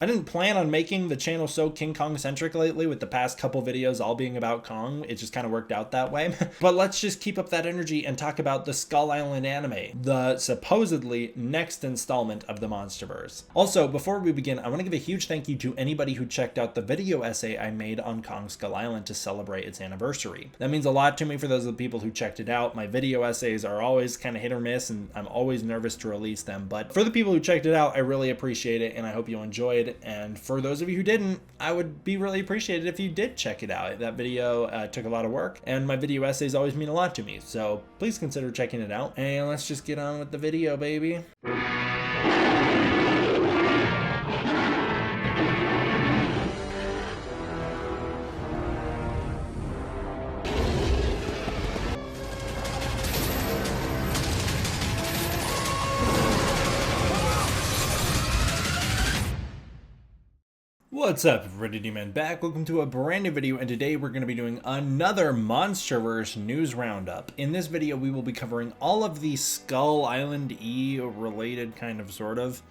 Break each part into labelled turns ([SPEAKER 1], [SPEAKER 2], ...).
[SPEAKER 1] I didn't plan on making the channel so King Kong centric lately, with the past couple videos all being about Kong. It just kind of worked out that way. But let's just keep up that energy and talk about the Skull Island anime, the supposedly next installment of the MonsterVerse. Also, before we begin, I want to give a huge thank you to anybody who checked out the video essay I made on Kong Skull Island to celebrate its anniversary. That means a lot to me for those of the people who checked it out. My video essays are always kind of hit or miss, and I'm always nervous to release them. But for the people who checked it out, I really appreciate it, and I hope you enjoyed. And for those of you who didn't, I would be really appreciated if you did check it out. That video took a lot of work, and my video essays always mean a lot to me. So please consider checking it out. And let's just get on with the video, baby. What's up, everybody? D-Man back. Welcome to a brand new video, and today we're going to be doing another MonsterVerse news roundup. In this video, we will be covering all of the Skull Island-y related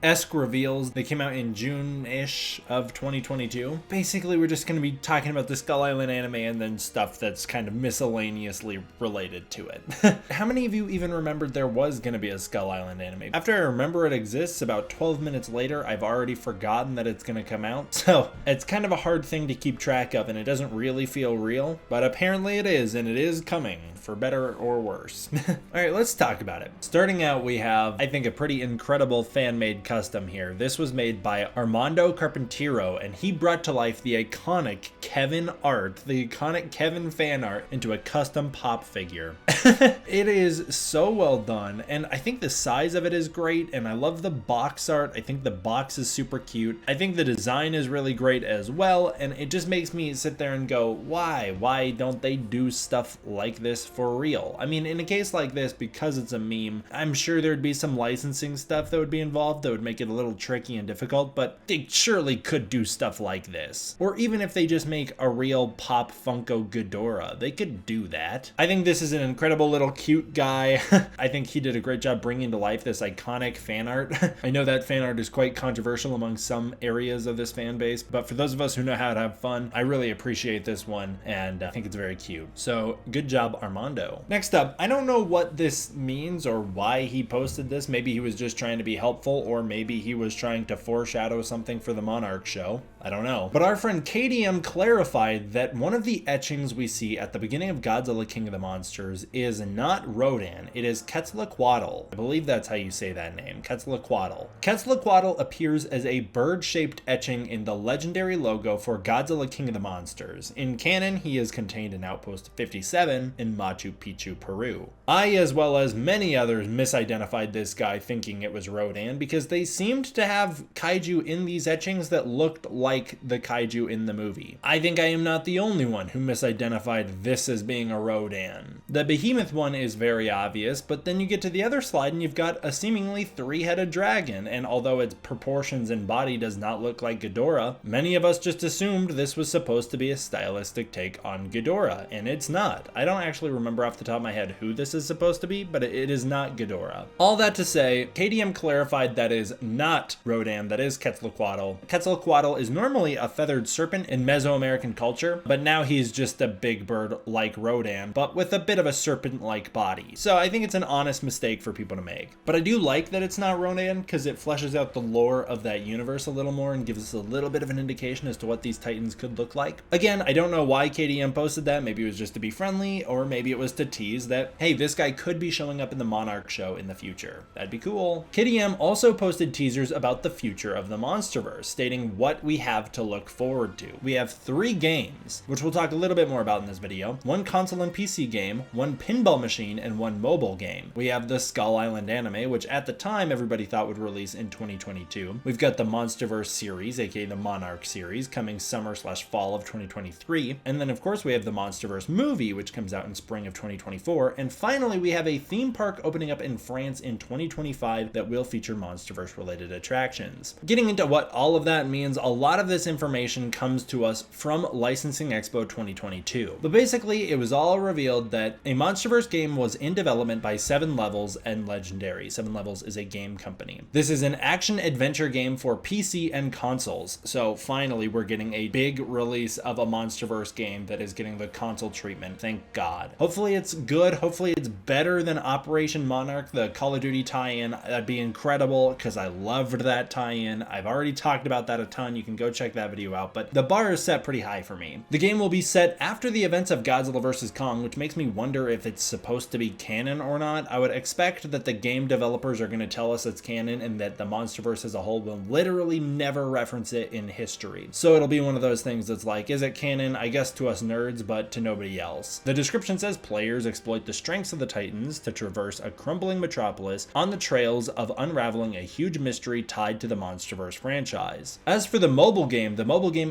[SPEAKER 1] esque reveals. They came out in June-ish of 2022. Basically, we're just going to be talking about the Skull Island anime and then stuff that's kind of miscellaneously related to it. How many of you even remembered there was going to be a Skull Island anime? After I remember it exists, about 12 minutes later, I've already forgotten that it's going to come out. So it's kind of a hard thing to keep track of, and it doesn't really feel real, but apparently it is, and it is coming, for better or worse. Alright, let's talk about it. Starting out, we have, I think, a pretty incredible fan-made custom here. This was made by Armando Carpintero, and he brought to life the iconic Kevin art, the iconic Kevin fan art, into a custom pop figure. It is so well done, and I think the size of it is great, and I love the box art. I think the box is super cute. I think the design is really great as well, and it just makes me sit there and go, why don't they do stuff like this for real? I mean, in a case like this, because it's a meme, I'm sure there'd be some licensing stuff that would be involved that would make it a little tricky and difficult, but they surely could do stuff like this. Or even if they just make a real pop Funko Ghidorah, they could do that. I think this is an incredible little cute guy. I think he did a great job bringing to life this iconic fan art. I know that fan art is quite controversial among some areas of this fan base, but for those of us who know how to have fun, I really appreciate this one, and I think it's very cute. So good job, Armando. Next up, I don't know what this means or why he posted this. Maybe he was just trying to be helpful, or maybe he was trying to foreshadow something for the Monarch show. I don't know. But our friend KDM clarified that one of the etchings we see at the beginning of Godzilla King of the Monsters is not Rodan, it is Quetzalcoatl. I believe that's how you say that name, Quetzalcoatl. Quetzalcoatl appears as a bird-shaped etching in the legendary logo for Godzilla King of the Monsters. In canon, he is contained in Outpost 57 in Machu Picchu, Peru. I, as well as many others, misidentified this guy thinking it was Rodan because they seemed to have kaiju in these etchings that looked like the kaiju in the movie. I think I am not the only one who misidentified this as being a Rodan. The behemoth one is very obvious, but then you get to the other slide and you've got a seemingly three-headed dragon, and although its proportions and body does not look like Ghidorah, many of us just assumed this was supposed to be a stylistic take on Ghidorah, and it's not. I don't actually remember off the top of my head who this is supposed to be, but it is not Ghidorah. All that to say, KDM clarified that is not Rodan, that is Quetzalcoatl. Quetzalcoatl is normally a feathered serpent in Mesoamerican culture, but now he's just a big bird like Rodan, but with a bit of a serpent-like body. So I think it's an honest mistake for people to make. But I do like that it's not Rodan, because it fleshes out the lore of that universe a little more and gives us a little bit of an indication as to what these titans could look like. Again, I don't know why KDM posted that. Maybe it was just to be friendly, or maybe it was to tease that, hey, this guy could be showing up in the Monarch show in the future. That'd be cool. KDM also posted teasers about the future of the MonsterVerse, stating what we have to look forward to. We have 3 games, which we'll talk a little bit more about in this video, 1 console and PC game, 1 pinball machine, and 1 mobile game. We have the Skull Island anime, which at the time everybody thought would release in 2022. We've got the MonsterVerse series, aka the Monarch series, coming summer/fall of 2023. And then of course we have the MonsterVerse movie, which comes out in spring spring of 2024. And finally, we have a theme park opening up in France in 2025 that will feature MonsterVerse related attractions. Getting into what all of that means, a lot of this information comes to us from Licensing Expo 2022. But basically, it was all revealed that a MonsterVerse game was in development by 7 Levels and Legendary. 7 Levels is a game company. This is an action-adventure game for PC and consoles. So finally, we're getting a big release of a MonsterVerse game that is getting the console treatment. Thank God. Hopefully it's good. Hopefully it's better than Operation Monarch, the Call of Duty tie-in. That'd be incredible because I loved that tie-in. I've already talked about that a ton. You can go check that video out, but the bar is set pretty high for me. The game will be set after the events of Godzilla vs. Kong, which makes me wonder if it's supposed to be canon or not. I would expect that the game developers are going to tell us it's canon and that the MonsterVerse as a whole will literally never reference it in history. So it'll be one of those things that's like, is it canon? I guess to us nerds, but to nobody else. The description says players exploit the strengths of the Titans to traverse a crumbling metropolis on the trails of unraveling a huge mystery tied to the MonsterVerse franchise. As for the mobile game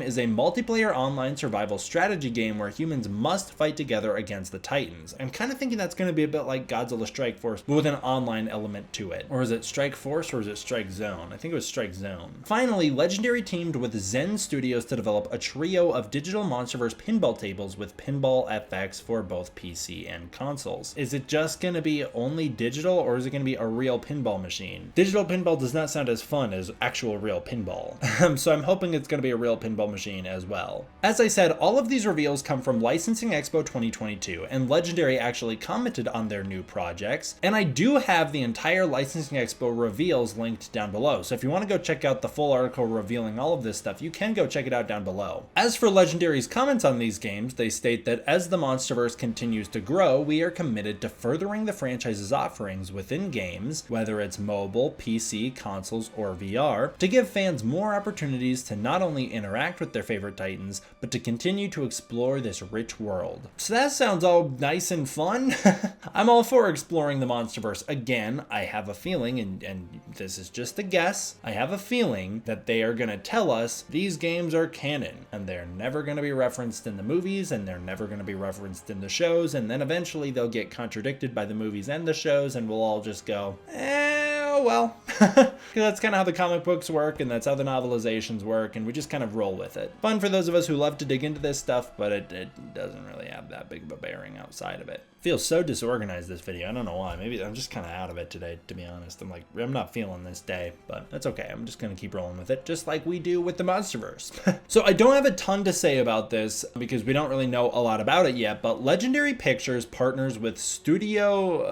[SPEAKER 1] is a multiplayer online survival strategy game where humans must fight together against the Titans. I'm kind of thinking that's going to be a bit like Godzilla Strike Force, but with an online element to it. Or is it Strike Force or is it Strike Zone? I think it was Strike Zone. Finally, Legendary teamed with Zen Studios to develop a trio of digital MonsterVerse pinball tables with Pinball FX for both PC and consoles. Is it just going to be only digital or is it going to be a real pinball machine? Digital pinball does not sound as fun as actual real pinball. So I'm hoping it's going to be a real pinball machine as well. As I said, all of these reveals come from Licensing Expo 2022, and Legendary actually commented on their new projects, and I do have the entire Licensing Expo reveals linked down below, so if you want to go check out the full article revealing all of this stuff, you can go check it out down below. As for Legendary's comments on these games, they state that as the MonsterVerse continues to grow, we are committed to furthering the franchise's offerings within games, whether it's mobile, PC, consoles, or VR, to give fans more opportunities to not only interact with their favorite Titans, but to continue to explore this rich world. So that sounds all nice and fun. I'm all for exploring the MonsterVerse. Again, I have a feeling, and this is just a guess, I have a feeling that they are going to tell us these games are canon, and they're never going to be referenced in the movies, and they're never going to be referenced in the shows, and then eventually they'll get contradicted by the movies and the shows, and we'll all just go, oh well. Because that's kind of how the comic books work, and that's how the novelizations work, and we just kind of roll with it. Fun for those of us who love to dig into this stuff, but it doesn't really have that big of a bearing outside of it. Feels so disorganized, this video. I don't know why. Maybe I'm just kind of out of it today, to be honest. I'm not feeling this day, but that's okay. I'm just going to keep rolling with it, just like we do with the MonsterVerse. So I don't have a ton to say about this because we don't really know a lot about it yet, but Legendary Pictures partners with Studio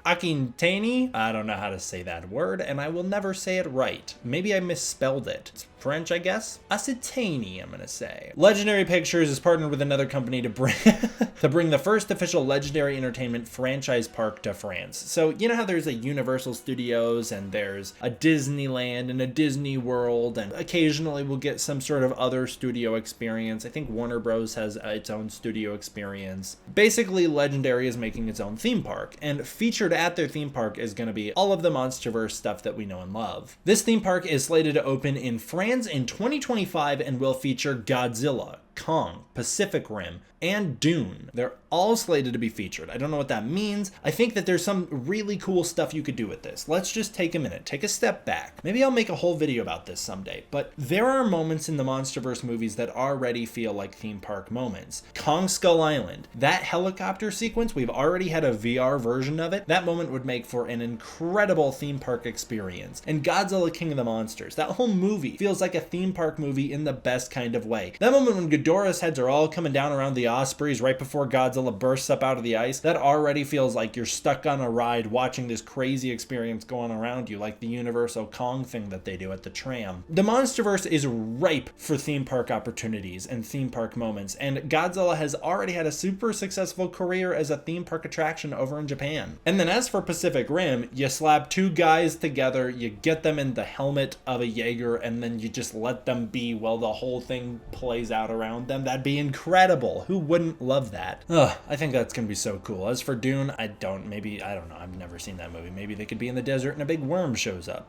[SPEAKER 1] Aquintani. I don't know how to say that word, and I will never say it right. Maybe I misspelled it. It's French, I guess. Aquintani, I'm gonna say. Legendary Pictures is partnered with another company to bring the first official Legendary Entertainment franchise park to France. So you know how there's a Universal Studios and there's a Disneyland and a Disney World, and occasionally we'll get some sort of other studio experience. I think Warner Bros has its own studio experience. Basically, Legendary is making its own theme park, and featured at their theme park is going to be all of the MonsterVerse stuff that we know and love. This theme park is slated to open in France in 2025 and will feature Godzilla, Kong, Pacific Rim, and Dune. They're all slated to be featured. I don't know what that means. I think that there's some really cool stuff you could do with this. Let's just take a minute, take a step back. Maybe I'll make a whole video about this someday, but there are moments in the MonsterVerse movies that already feel like theme park moments. Kong Skull Island, that helicopter sequence, we've already had a VR version of it. That moment would make for an incredible theme park experience. And Godzilla King of the Monsters, that whole movie feels like a theme park movie in the best kind of way. That moment when Ghidorah's heads are all coming down around the Ospreys right before Godzilla bursts up out of the ice, that already feels like you're stuck on a ride watching this crazy experience going around you, like the Universal Kong thing that they do at the tram. The MonsterVerse is ripe for theme park opportunities and theme park moments, and Godzilla has already had a super successful career as a theme park attraction over in Japan. And then as for Pacific Rim, you slap two guys together, you get them in the helmet of a Jaeger, and then you just let them be while the whole thing plays out around around them. That'd be incredible. Who wouldn't love that? Ugh, I think that's gonna be so cool. As for Dune, I don't know. I've never seen that movie. Maybe they could be in the desert and a big worm shows up.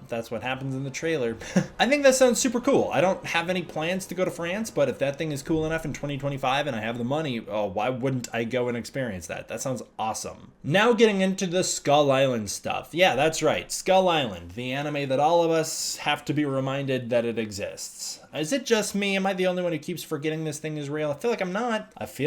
[SPEAKER 1] That's what happens in the trailer? I think that sounds super cool. I don't have any plans to go to France, but if that thing is cool enough in 2025 and I have the money, oh, why wouldn't I go and experience that? That sounds awesome. Now getting into the Skull Island stuff. Yeah, that's right. Skull Island, the anime that all of us have to be reminded that it exists. Is it just me? Am I the only one who keeps forgetting this thing is real? I feel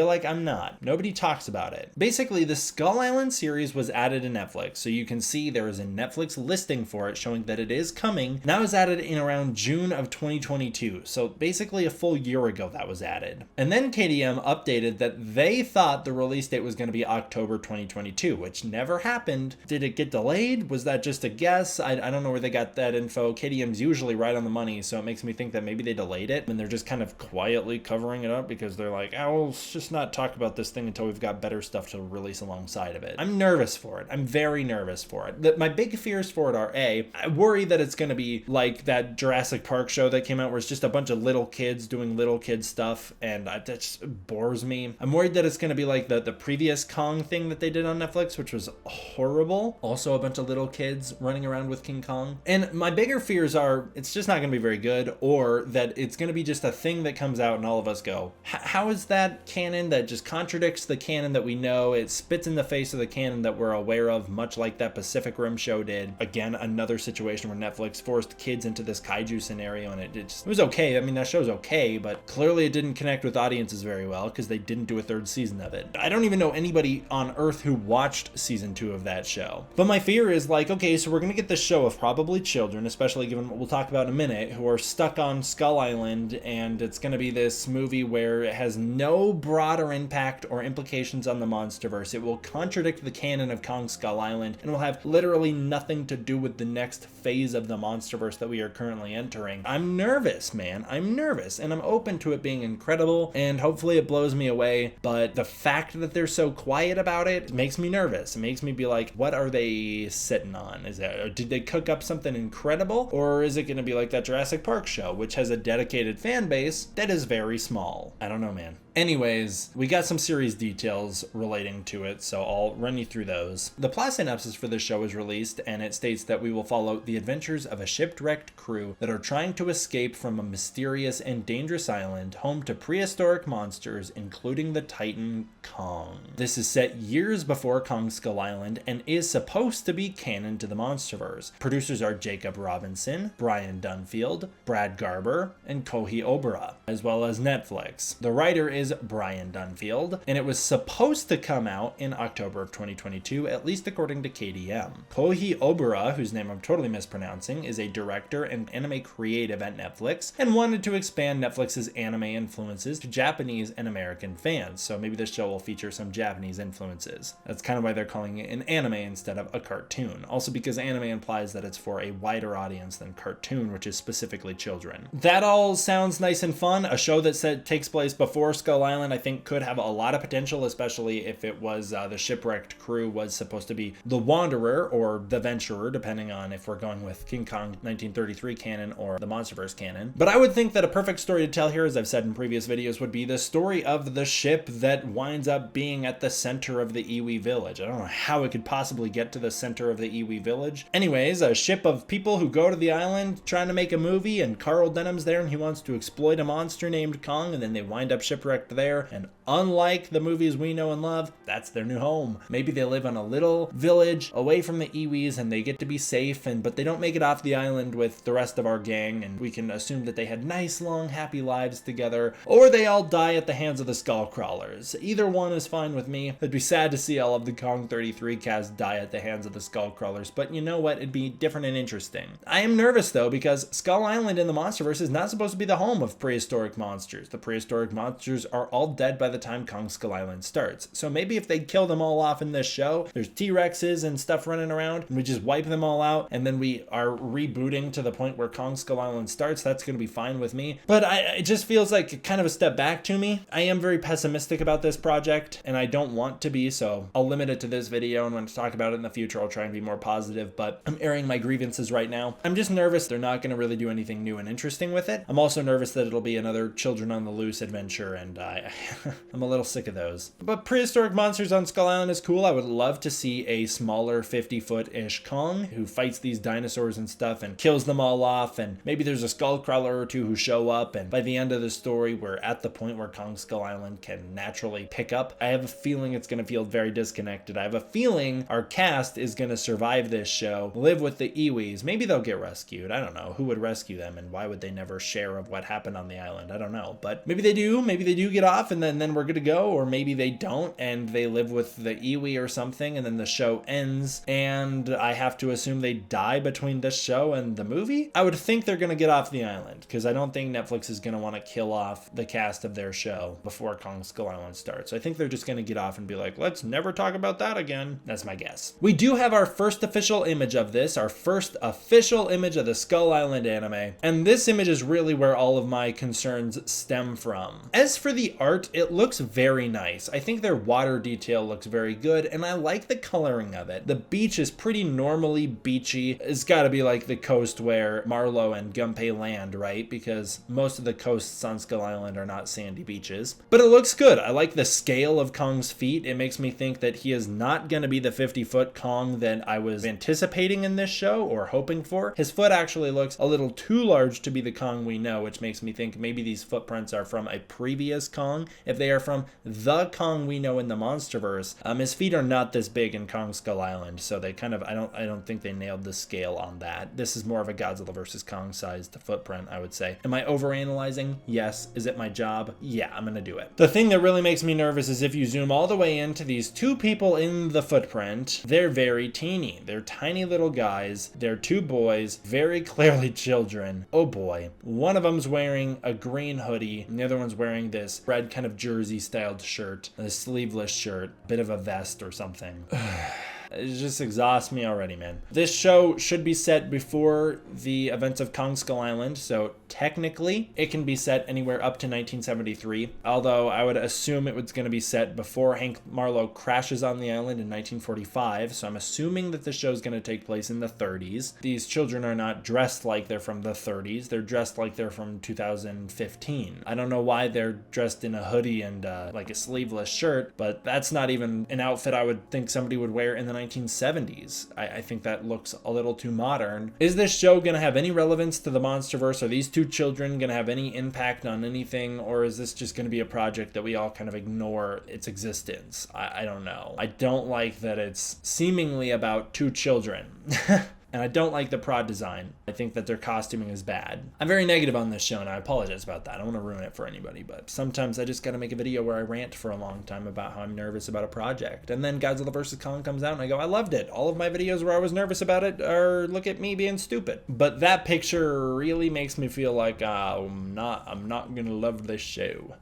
[SPEAKER 1] like I'm not. Nobody talks about it. Basically, the Skull Island series was added to Netflix, so you can see there is a Netflix listing for it showing that it is coming. And that was added in around June of 2022, so basically a full year ago that was added. And then KDM updated that they thought the release date was going to be October 2022, which never happened. Did it get delayed? Was that just a guess? I don't know where they got that info. KDM's usually right on the money, so it makes me think that maybe they delayed it and they're just kind of quietly covering it up because they're like, oh, let's just not talk about this thing until we've got better stuff to release alongside of it. I'm nervous for it. I'm very nervous for it. My big fears for it are I worry that it's going to be like that Jurassic Park show that came out where it's just a bunch of little kids doing little kid stuff, and that just bores me. I'm worried that it's going to be like the previous Kong thing that they did on Netflix, which was horrible. Also a bunch of little kids running around with King Kong. And my bigger fears are it's just not going to be very good, or that it's going to be just a thing that comes out and all of us go, how is that canon that just contradicts the canon that we know? It spits in the face of the canon that we're aware of, much like that Pacific Rim show did. Again, another situation where Netflix forced kids into this kaiju scenario, and it was okay. I mean, that show's okay, but clearly it didn't connect with audiences very well because they didn't do a third season of it. I don't even know anybody on Earth who watched season 2 of that show. But my fear is like, okay, so we're going to get this show of probably children, especially given what we'll talk about in a minute, who are stuck on Skull Island, and it's going to be this movie where it has no broader impact or implications on the MonsterVerse. It will contradict the canon of Kong Skull Island and will have literally nothing to do with the next phase of the MonsterVerse that we are currently entering. I'm nervous, man. I'm nervous, and I'm open to it being incredible, and hopefully it blows me away, but the fact that they're so quiet about it makes me nervous. It makes me be like, what are they sitting on? Did they cook up something incredible, or is it going to be like that Jurassic Park show, which has a dedicated fan base that is very small? I don't know, man. Anyways, we got some series details relating to it, so I'll run you through those. The plot synopsis for this show is released, and it states that we will follow the adventures of a shipwrecked crew that are trying to escape from a mysterious and dangerous island home to prehistoric monsters, including the Titan Kong. This is set years before Kong Skull Island and is supposed to be canon to the MonsterVerse. Producers are Jacob Robinson, Brian Dunfield, Brad Garber, and Kohi Obara, as well as Netflix. The writer is Brian Dunfield, and it was supposed to come out in October of 2022, at least according to KDM. Kohi Obara, whose name I'm totally mispronouncing, is a director and anime creative at Netflix, and wanted to expand Netflix's anime influences to Japanese and American fans, so maybe this show will feature some Japanese influences. That's kind of why they're calling it an anime instead of a cartoon. Also because anime implies that it's for a wider audience than cartoon, which is specifically children. That all sounds nice and fun. A show that takes place before Skull Island, I think, could have a lot of potential, especially if it was the shipwrecked crew was supposed to be the Wanderer or the Venturer, depending on if we're going with King Kong 1933 canon or the MonsterVerse canon. But I would think that a perfect story to tell here, as I've said in previous videos, would be the story of the ship that winds up being at the center of the Iwi village. I don't know how it could possibly get to the center of the Iwi village. Anyways, a ship of people who go to the island trying to make a movie, and Carl Denham's there and he wants to exploit a monster named Kong, and then they wind up shipwrecked there, and unlike the movies we know and love, that's their new home. Maybe they live on a little village away from the Iwis and they get to be safe, but they don't make it off the island with the rest of our gang, and we can assume that they had nice, long, happy lives together, or they all die at the hands of the skull crawlers. Either one is fine with me. It'd be sad to see all of the Kong 33 cast die at the hands of the skull crawlers, but you know what? It'd be different and interesting. I am nervous though, because Skull Island in the MonsterVerse is not supposed to be the home of prehistoric monsters. The prehistoric monsters are all dead by the time Kong Skull Island starts. So maybe if they kill them all off in this show, there's T-Rexes and stuff running around, and we just wipe them all out, and then we are rebooting to the point where Kong Skull Island starts, that's going to be fine with me. But it just feels like kind of a step back to me. I am very pessimistic about this project, and I don't want to be, so I'll limit it to this video, and when I talk about it in the future, I'll try and be more positive, but I'm airing my grievances right now. I'm just nervous they're not going to really do anything new and interesting with it. I'm also nervous that it'll be another another Children on the Loose adventure, and I'm a little sick of those. But Prehistoric Monsters on Skull Island is cool. I would love to see a smaller 50-foot-ish Kong who fights these dinosaurs and stuff and kills them all off, and maybe there's a skull crawler or two who show up, and by the end of the story we're at the point where Kong Skull Island can naturally pick up. I have a feeling it's going to feel very disconnected. I have a feeling our cast is going to survive this show, live with the Iwis. Maybe they'll get rescued. I don't know. Who would rescue them, and why would they never share of what happened on the island? I don't know. But maybe they do. Maybe they do get off, and then we're good to go. Or maybe they don't, and they live with the Iwi or something, and then the show ends, and I have to assume they die between this show and the movie? I would think they're going to get off the island, because I don't think Netflix is going to want to kill off the cast of their show before Kong Skull Island starts. So I think they're just going to get off and be like, let's never talk about that again. That's my guess. We do have our first official image of this, our first official image of the Skull Island anime, and this image is really where all of my concerns stem from. As for the art, it looks very nice. I think their water detail looks very good, and I like the coloring of it. The beach is pretty normally beachy. It's got to be like the coast where Marlowe and Gunpei land, right? Because most of the coasts on Skull Island are not sandy beaches. But it looks good. I like the scale of Kong's feet. It makes me think that he is not going to be the 50-foot Kong that I was anticipating in this show or hoping for. His foot actually looks a little too large to be the Kong we know, which makes me think maybe these footprints are from a previous Kong. If they are from the Kong we know in the MonsterVerse, his feet are not this big in Kong Skull Island, so they kind of, I don't think they nailed the scale on that. This is more of a Godzilla vs. Kong sized footprint, I would say. Am I overanalyzing? Yes. Is it my job? Yeah, I'm gonna do it. The thing that really makes me nervous is if you zoom all the way into these two people in the footprint, they're very teeny. They're tiny little guys. They're two boys, very clearly children. Oh boy. One of them's wearing a green hoodie, and the other one's wearing this red kind of jersey styled shirt, a sleeveless shirt, bit of a vest or something. It just exhausts me already, man. This show should be set before the events of Kong Skull Island, so technically it can be set anywhere up to 1973, although I would assume it was going to be set before Hank Marlowe crashes on the island in 1945, so I'm assuming that the show is going to take place in the 30s. These children are not dressed like they're from the 30s, they're dressed like they're from 2015. I don't know why they're dressed in a hoodie and like a sleeveless shirt, but that's not even an outfit I would think somebody would wear in the 1970s. I think that looks a little too modern. Is this show going to have any relevance to the MonsterVerse? Are these two children going to have any impact on anything? Or is this just going to be a project that we all kind of ignore its existence? I don't know. I don't like that it's seemingly about two children. And I don't like the prod design. I think that their costuming is bad. I'm very negative on this show, and I apologize about that. I don't want to ruin it for anybody, but sometimes I just gotta make a video where I rant for a long time about how I'm nervous about a project. And then Godzilla vs. Kong comes out, and I go, I loved it. All of my videos where I was nervous about it are look at me being stupid. But that picture really makes me feel like I'm not gonna love this show.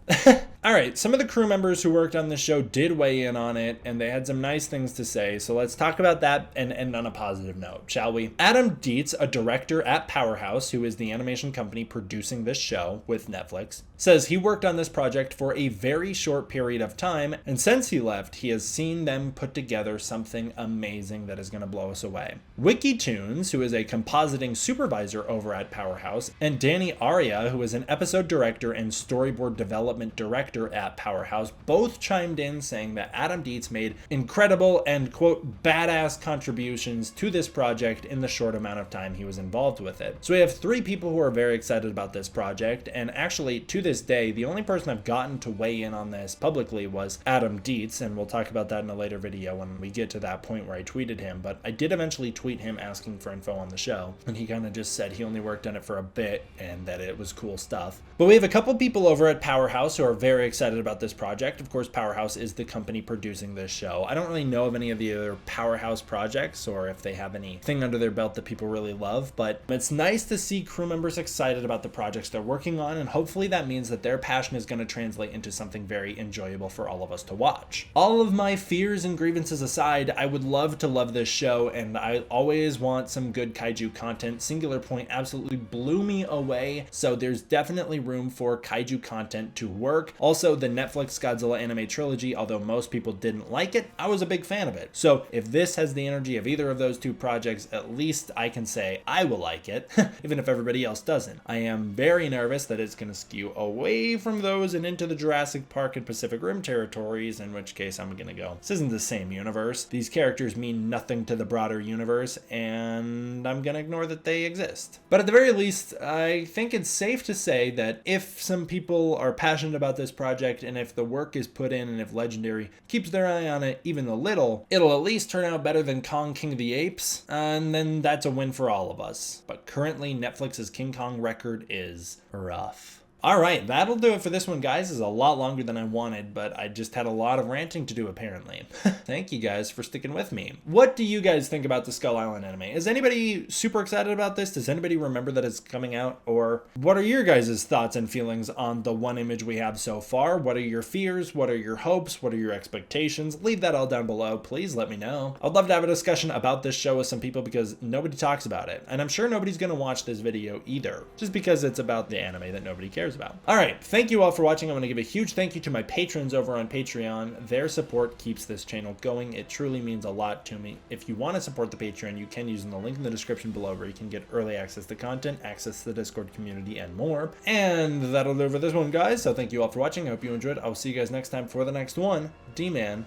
[SPEAKER 1] Alright, some of the crew members who worked on this show did weigh in on it, and they had some nice things to say, so let's talk about that and end on a positive note, shall we? Adam Dietz, a director at Powerhouse, who is the animation company producing this show with Netflix, says he worked on this project for a very short period of time, and since he left, he has seen them put together something amazing that is going to blow us away. WikiTunes, who is a compositing supervisor over at Powerhouse, and Danny Aria, who is an episode director and storyboard development director at Powerhouse, both chimed in saying that Adam Dietz made incredible and, quote, badass contributions to this project in the short amount of time he was involved with it. So we have three people who are very excited about this project, and actually to this day, the only person I've gotten to weigh in on this publicly was Adam Dietz, and we'll talk about that in a later video when we get to that point where I tweeted him, but I did eventually tweet him asking for info on the show, and he kind of just said he only worked on it for a bit and that it was cool stuff. But we have a couple people over at Powerhouse who are very excited about this project. Of course, Powerhouse is the company producing this show. I don't really know of any of the other Powerhouse projects or if they have anything under their belt that people really love, but it's nice to see crew members excited about the projects they're working on, and hopefully that means that their passion is going to translate into something very enjoyable for all of us to watch. All of my fears and grievances aside, I would love to love this show, and I always want some good kaiju content. Singular Point absolutely blew me away, so there's definitely room for kaiju content to work. Also, the Netflix Godzilla anime trilogy, although most people didn't like it, I was a big fan of it. So if this has the energy of either of those two projects, at least I can say I will like it, even if everybody else doesn't. I am very nervous that it's going to skew away from those and into the Jurassic Park and Pacific Rim territories, in which case I'm going to go, this isn't the same universe. These characters mean nothing to the broader universe, and I'm going to ignore that they exist. But at the very least, I think it's safe to say that if some people are passionate about this project, and if the work is put in, and if Legendary keeps their eye on it even a little, it'll at least turn out better than Kong King of the Apes, and then that's a win for all of us. But currently, Netflix's King Kong record is rough. Alright, that'll do it for this one, guys. It's a lot longer than I wanted, but I just had a lot of ranting to do, apparently. Thank you guys for sticking with me. What do you guys think about the Skull Island anime? Is anybody super excited about this? Does anybody remember that it's coming out? Or what are your guys' thoughts and feelings on the one image we have so far? What are your fears? What are your hopes? What are your expectations? Leave that all down below. Please let me know. I'd love to have a discussion about this show with some people because nobody talks about it. And I'm sure nobody's going to watch this video either, just because it's about the anime that nobody cares about. All right, thank you all for watching. I'm going to give a huge thank you to my patrons over on Patreon. Their support keeps this channel going. It truly means a lot to me. If you want to support the Patreon, you can using the link in the description below where you can get early access to content, access to the Discord community, and more. And that'll do it for this one, guys. So thank you all for watching. I hope you enjoyed. I'll see you guys next time for the next one. D-Man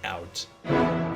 [SPEAKER 1] out.